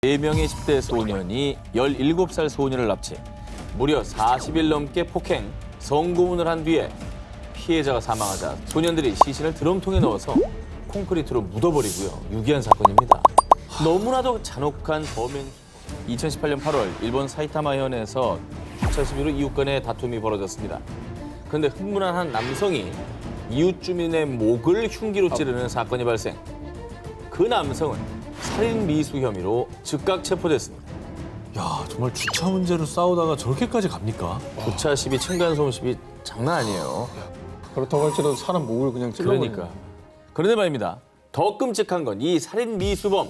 4명의 10대 소년이 17살 소년을 납치, 무려 40일 넘게 폭행, 성고문을 한 뒤에 피해자가 사망하자 소년들이 시신을 드럼통에 넣어서 콘크리트로 묻어버리고요. 유기한 사건입니다. 너무나도 잔혹한 범행. 2018년 8월 일본 사이타마현에서 주차 시비로 이웃 간의 다툼이 벌어졌습니다. 그런데 흥분한 한 남성이 이웃 주민의 목을 흉기로 찌르는 사건이 발생. 그 남성은 살인 미수 혐의로 즉각 체포됐습니다. 야, 정말 주차 문제로 싸우다가 저렇게까지 갑니까? 주차 시비, 층간소음 시비 장난 아니에요. 그렇다고 할지라도 사람 목을 그냥 찔러버리네. 그러니까. 그런데 말입니다. 더 끔찍한 건 이 살인 미수범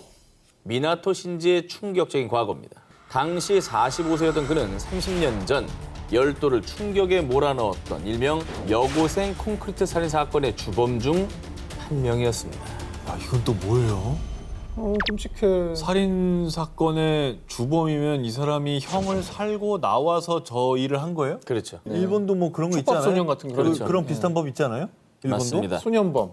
미나토 신지의 충격적인 과거입니다. 당시 45세였던 그는 30년 전 열도를 충격에 몰아넣었던 일명 여고생 콘크리트 살인 사건의 주범 중 한 명이었습니다. 야, 이건 또 뭐예요? 끔찍해. 살인 사건의 주범이면 이 사람이 형을 살고 나와서 저 일을 한 거예요? 그렇죠. 일본도 뭐 그런 거 있잖아요. 축법소년 같은 거. 그렇죠. 그런 비슷한 법 있잖아요. 일본도? 맞습니다. 소년범.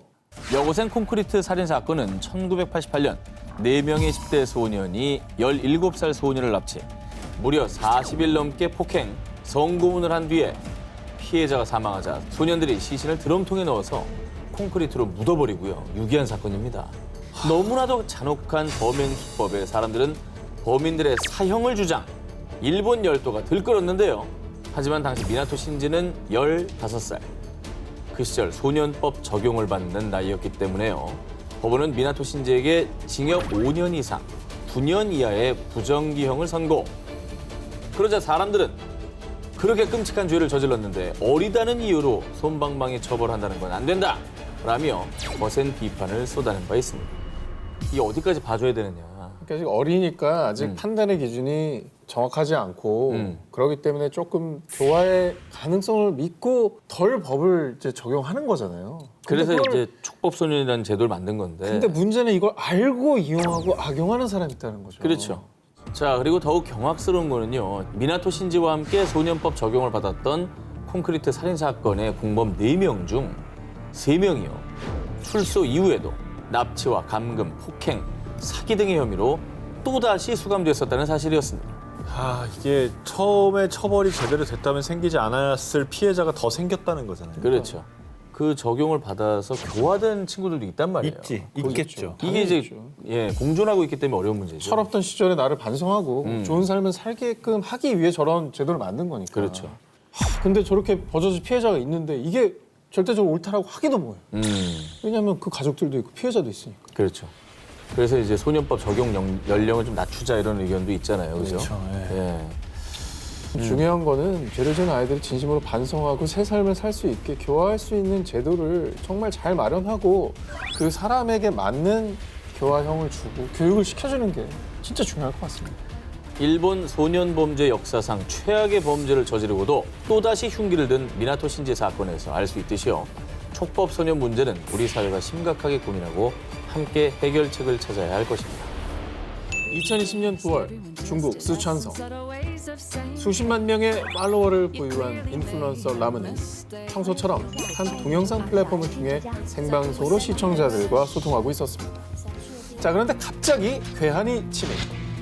여고생 콘크리트 살인 사건은 1988년 4명의 10대 소년이 17살 소년을 납치, 무려 40일 넘게 폭행, 성고문을 한 뒤에 피해자가 사망하자 소년들이 시신을 드럼통에 넣어서 콘크리트로 묻어버리고요. 유기한 사건입니다. 너무나도 잔혹한 범행 수법에 사람들은 범인들의 사형을 주장, 일본 열도가 들끓었는데요. 하지만 당시 미나토 신지는 15살. 그 시절 소년법 적용을 받는 나이였기 때문에요. 법원은 미나토 신지에게 징역 5년 이상, 9년 이하의 부정기형을 선고. 그러자 사람들은 그렇게 끔찍한 죄를 저질렀는데 어리다는 이유로 솜방망이 처벌한다는 건 안 된다! 라며 거센 비판을 쏟아낸 바 있습니다. 이게 어디까지 봐줘야 되느냐. 그러니까 아직 어리니까 아직 판단의 기준이 정확하지 않고 그렇기 때문에 조금 교화의 가능성을 믿고 덜 법을 이제 적용하는 거잖아요. 근데 그래서 그걸- 이제 촉법소년이라는 제도를 만든 건데. 근데 문제는 이걸 알고 이용하고 악용하는 사람이 있다는 거죠. 그렇죠. 자, 그리고 더욱 경악스러운 거는요. 미나토 신지와 함께 소년법 적용을 받았던 콘크리트 살인 사건의 공범 4명 중 3명이요. 출소 이후에도 납치와 감금, 폭행, 사기 등의 혐의로 또다시 수감됐었다는 사실이었습니다. 아, 이게 처음에 처벌이 제대로 됐다면 생기지 않았을 피해자가 더 생겼다는 거잖아요. 그렇죠. 그 적용을 받아서 교화된 친구들도 있단 말이에요. 있겠죠. 이게 이제 있죠. 공존하고 있기 때문에 어려운 문제죠. 철없던 시절에 나를 반성하고 좋은 삶을 살게끔 하기 위해 저런 제도를 만든 거니까. 그렇죠. 근데 저렇게 버젓이 피해자가 있는데 이게 절대적으로 옳다라고 하기도 뭐해요. 왜냐하면 그 가족들도 있고 피해자도 있으니까. 그렇죠. 그래서 이제 소년법 적용 연령을 좀 낮추자 이런 의견도 있잖아요. 그죠? 그렇죠. 예. 중요한 거는 죄를 지은 아이들이 진심으로 반성하고 새 삶을 살 수 있게 교화할 수 있는 제도를 정말 잘 마련하고 그 사람에게 맞는 교화형을 주고 교육을 시켜주는 게 진짜 중요할 것 같습니다. 일본 소년 범죄 역사상 최악의 범죄를 저지르고도 또다시 흉기를 든 미나토 신지 사건에서 알 수 있듯이요. 촉법 소년 문제는 우리 사회가 심각하게 고민하고 함께 해결책을 찾아야 할 것입니다. 2020년 9월 중국 스촨성 수십만 명의 팔로워를 보유한 인플루언서 라무는 평소처럼 한 동영상 플랫폼을 통해 생방송으로 시청자들과 소통하고 있었습니다. 자, 그런데 갑자기 괴한이 침입.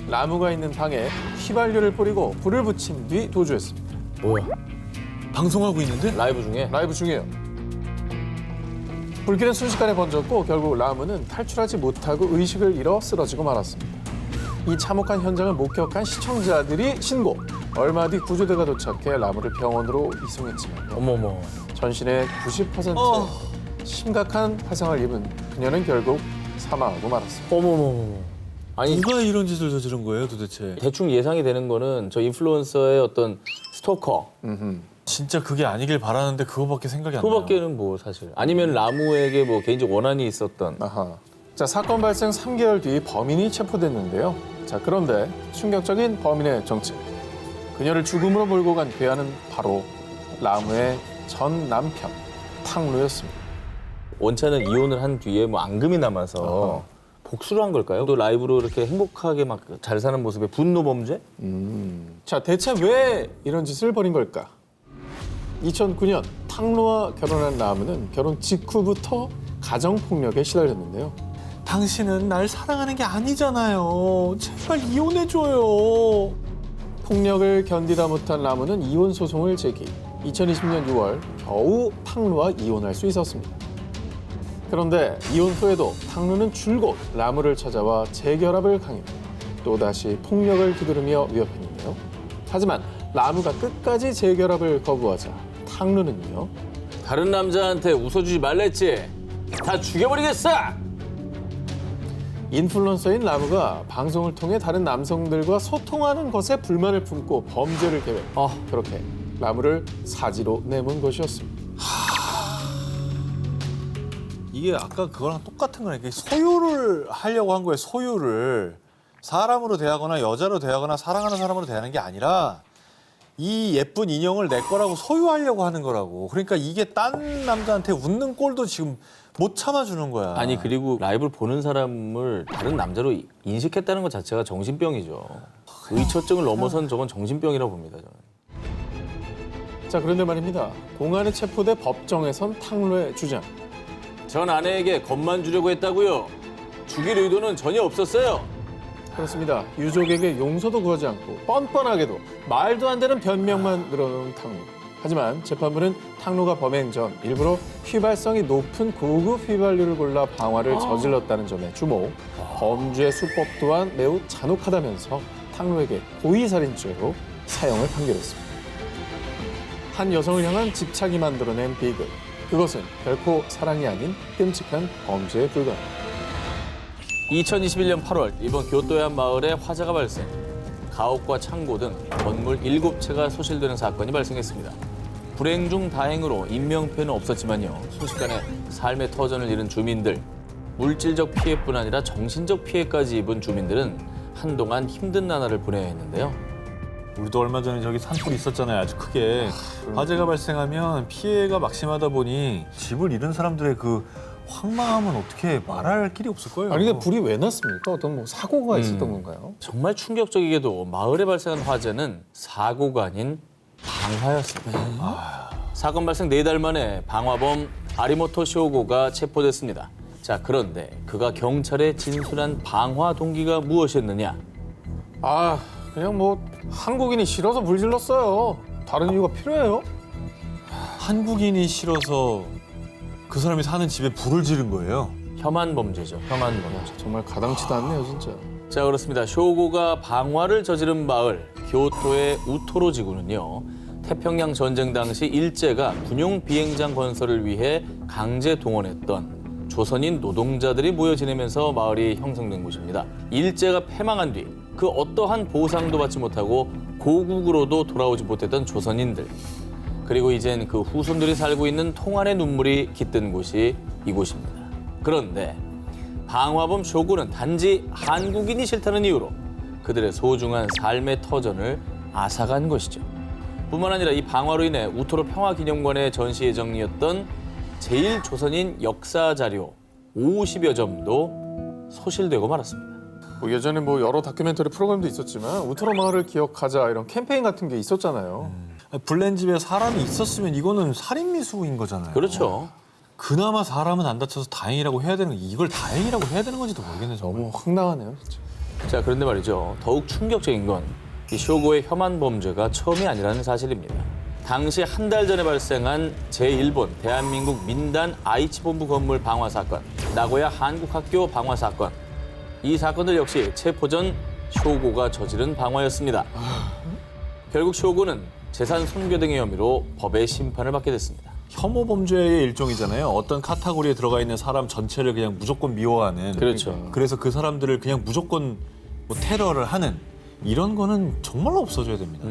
라무가 있는 방에 휘발유를 뿌리고 불을 붙인 뒤 도주했습니다. 뭐야? 방송하고 있는데? 라이브 중에? 라이브 중이에요. 불길은 순식간에 번졌고 결국 라무는 탈출하지 못하고 의식을 잃어 쓰러지고 말았습니다. 이 참혹한 현장을 목격한 시청자들이 신고. 얼마 뒤 구조대가 도착해 라무를 병원으로 이송했지만 어머머. 전신의 90% 심각한 화상을 입은 그녀는 결국 사망하고 말았습니다. 어머머머. 아니, 누가 이런 짓을 저지른 거예요, 도대체? 대충 예상이 되는 거는 저 인플루언서의 어떤 스토커. 진짜 그게 아니길 바라는데 그거밖에 생각이 안 나요. 그거밖에는 뭐 사실. 아니면 라무에게 뭐 개인적 원한이 있었던. 아하. 자, 사건 발생 3개월 뒤 범인이 체포됐는데요. 자, 그런데 충격적인 범인의 정체. 그녀를 죽음으로 몰고 간 괴한은 바로 라무의 전 남편 탕루였습니다. 원차는 이혼을 한 뒤에 뭐 앙금이 남아서 복수를 한 걸까요? 또 라이브로 이렇게 행복하게 막 잘 사는 모습에 분노 범죄? 자, 대체 왜 이런 짓을 벌인 걸까? 2009년 탕루와 결혼한 라무는 결혼 직후부터 가정폭력에 시달렸는데요. 당신은 날 사랑하는 게 아니잖아요. 제발 이혼해줘요. 폭력을 견디다 못한 라무는 이혼 소송을 제기. 2020년 6월 겨우 탕루와 이혼할 수 있었습니다. 그런데 이혼 후에도 탕루는 줄곧 라무를 찾아와 재결합을 강요. 또다시 폭력을 두드리며 위협했는데요. 하지만 라무가 끝까지 재결합을 거부하자 탕루는요. 다른 남자한테 웃어주지 말랬지. 다 죽여버리겠어. 인플루언서인 라무가 방송을 통해 다른 남성들과 소통하는 것에 불만을 품고 범죄를 계획. 그렇게 라무를 사지로 내몬 것이었습니다. 이게 아까 그거랑 똑같은 거네. 이게 소유를 하려고 한 거예요. 소유를. 사람으로 대하거나 여자로 대하거나 사랑하는 사람으로 대하는 게 아니라 이 예쁜 인형을 내 거라고 소유하려고 하는 거라고. 그러니까 이게 딴 남자한테 웃는 꼴도 지금 못 참아주는 거야. 아니 그리고 라이브를 보는 사람을 다른 남자로 인식했다는 것 자체가 정신병이죠. 의처증을 넘어선 저건 정신병이라고 봅니다. 저는. 자, 그런데 말입니다. 공안에 체포돼 법정에선 탕루의 주장. 전 아내에게 겁만 주려고 했다고요. 죽일 의도는 전혀 없었어요. 그렇습니다. 유족에게 용서도 구하지 않고 뻔뻔하게도 말도 안 되는 변명만 늘어놓은 탕루. 하지만 재판부는 탕루가 범행 전 일부러 휘발성이 높은 고급 휘발유를 골라 방화를 저질렀다는 점에 주목. 범죄 수법 또한 매우 잔혹하다면서 탕루에게 고의살인죄로 사형을 판결했습니다. 한 여성을 향한 집착이 만들어낸 비극. 그것은 결코 사랑이 아닌 끔찍한 범죄에 불과합니다. 2021년 8월 일본 교토의 한 마을에 화재가 발생. 가옥과 창고 등 건물 7채가 소실되는 사건이 발생했습니다. 불행 중 다행으로 인명피해는 없었지만요. 순식간에 삶의 터전을 잃은 주민들, 물질적 피해뿐 아니라 정신적 피해까지 입은 주민들은 한동안 힘든 나날을 보내야 했는데요. 우리도 얼마 전에 저기 산불 있었잖아요. 아주 크게. 화재가 발생하면 피해가 막심하다 보니 집을 잃은 사람들의 그 황망함은 어떻게 말할 길이 없을 거예요. 아니 근데 불이 왜 났습니까? 어떤 뭐 사고가 있었던 건가요? 정말 충격적이게도 마을에 발생한 화재는 사고가 아닌 방화였습니다. 사건 발생 4달 만에 방화범 아리모토 쇼고가 체포됐습니다. 자, 그런데 그가 경찰에 진술한 방화 동기가 무엇이었느냐? 그냥 뭐 한국인이 싫어서 불 질렀어요. 다른 이유가 필요해요? 한국인이 싫어서 그 사람이 사는 집에 불을 지른 거예요. 혐한 범죄죠. 혐한 범죄. 정말 가당치도 않네요, 진짜. 자, 그렇습니다. 쇼고가 방화를 저지른 마을 교토의 우토로 지구는요. 태평양 전쟁 당시 일제가 군용 비행장 건설을 위해 강제 동원했던 조선인 노동자들이 모여 지내면서 마을이 형성된 곳입니다. 일제가 패망한 뒤 그 어떠한 보상도 받지 못하고 고국으로도 돌아오지 못했던 조선인들. 그리고 이젠 그 후손들이 살고 있는 통안의 눈물이 깃든 곳이 이곳입니다. 그런데 방화범 쇼구는 단지 한국인이 싫다는 이유로 그들의 소중한 삶의 터전을 앗아간 것이죠. 뿐만 아니라 이 방화로 인해 우토로 평화기념관의 전시 예정이었던 제1조선인 역사 자료 50여 점도 소실되고 말았습니다. 뭐 예전에 뭐 여러 다큐멘터리 프로그램도 있었지만 우트로 마을을 기억하자 이런 캠페인 같은 게 있었잖아요. 불난 집에 사람이 있었으면 이거는 살인미수인 거잖아요. 그렇죠. 그나마 사람은 안 다쳐서 다행이라고 해야 되는 이걸 다행이라고 해야 되는 건지도 모르겠네. 정말. 너무 황당하네요, 진짜. 자, 그런데 말이죠. 더욱 충격적인 건 이 쇼고의 혐한 범죄가 처음이 아니라는 사실입니다. 당시 한 달 전에 발생한 제1본 대한민국 민단 아이치본부 건물 방화 사건, 나고야 한국학교 방화 사건. 이 사건들 역시 체포 전 쇼고가 저지른 방화였습니다. 결국 쇼고는 재산 손괴 등의 혐의로 법의 심판을 받게 됐습니다. 혐오 범죄의 일종이잖아요. 어떤 카테고리에 들어가 있는 사람 전체를 그냥 무조건 미워하는. 그렇죠. 그래서 그 사람들을 그냥 무조건 뭐 테러를 하는 이런 거는 정말로 없어져야 됩니다.